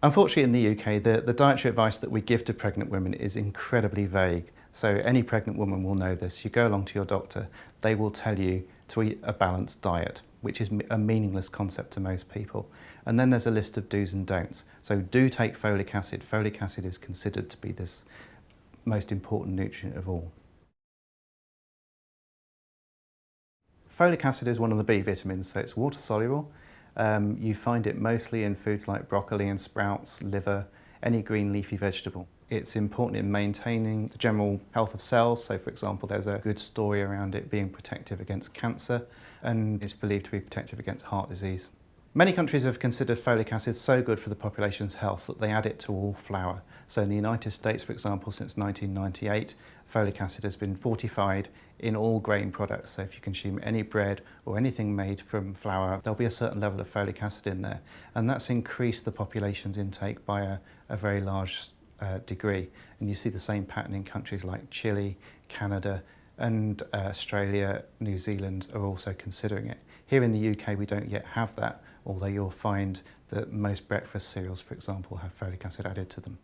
Unfortunately in the UK, the dietary advice that we give to pregnant women is incredibly vague. So any pregnant woman will know this. You go along to your doctor, they will tell you to eat a balanced diet, which is a meaningless concept to most people. And then there's a list of do's and don'ts. So do take folic acid. Folic acid is considered to be this most important nutrient of all. Folic acid is one of the B vitamins, so it's water soluble. You find it mostly in foods like broccoli and sprouts, liver, any green leafy vegetable. It's important in maintaining the general health of cells, so for example there's a good story around it being protective against cancer, and it's believed to be protective against heart disease. Many countries have considered folic acid so good for the population's health that they add it to all flour. So in the United States, for example, since 1998, folic acid has been fortified in all grain products. So if you consume any bread or anything made from flour, there'll be a certain level of folic acid in there. And that's increased the population's intake by a very large degree. And you see the same pattern in countries like Chile, Canada, and Australia, New Zealand are also considering it. Here in the UK we don't yet have that, although you'll find that most breakfast cereals, for example, have folic acid added to them.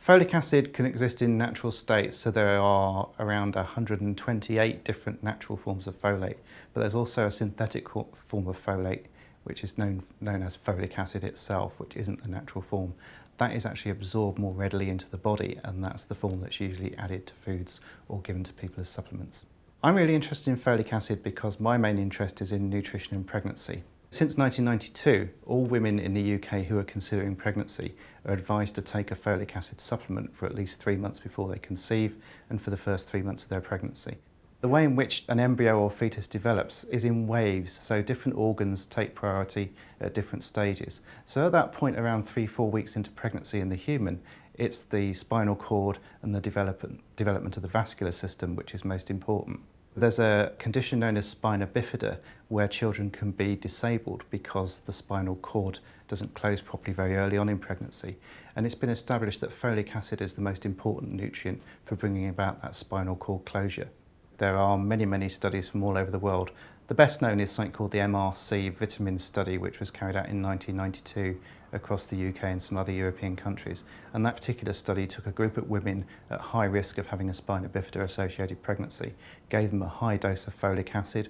Folic acid can exist in natural states, so there are around 128 different natural forms of folate, but there's also a synthetic form of folate, which is known as folic acid itself, which isn't the natural form. That is actually absorbed more readily into the body, and that's the form that's usually added to foods or given to people as supplements. I'm really interested in folic acid because my main interest is in nutrition and pregnancy. Since 1992, all women in the UK who are considering pregnancy are advised to take a folic acid supplement for at least 3 months before they conceive and for the first 3 months of their pregnancy. The way in which an embryo or fetus develops is in waves, so different organs take priority at different stages. So at that point, around 3-4 weeks into pregnancy in the human, it's the spinal cord and the development of the vascular system which is most important. There's a condition known as spina bifida where children can be disabled because the spinal cord doesn't close properly very early on in pregnancy. And it's been established that folic acid is the most important nutrient for bringing about that spinal cord closure. There are many studies from all over the world. The best known is something called the MRC vitamin study, which was carried out in 1992 across the UK and some other European countries. And that particular study took a group of women at high risk of having a spina bifida associated pregnancy, gave them a high dose of folic acid,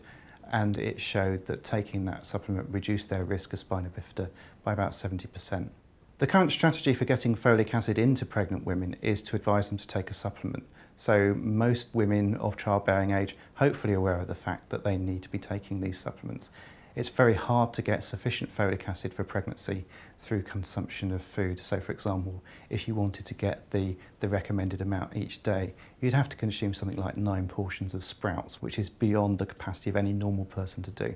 and it showed that taking that supplement reduced their risk of spina bifida by about 70%. The current strategy for getting folic acid into pregnant women is to advise them to take a supplement. So most women of childbearing age hopefully are aware of the fact that they need to be taking these supplements. It's very hard to get sufficient folic acid for pregnancy through consumption of food. So for example, if you wanted to get the recommended amount each day, you'd have to consume something like 9 portions of sprouts, which is beyond the capacity of any normal person to do.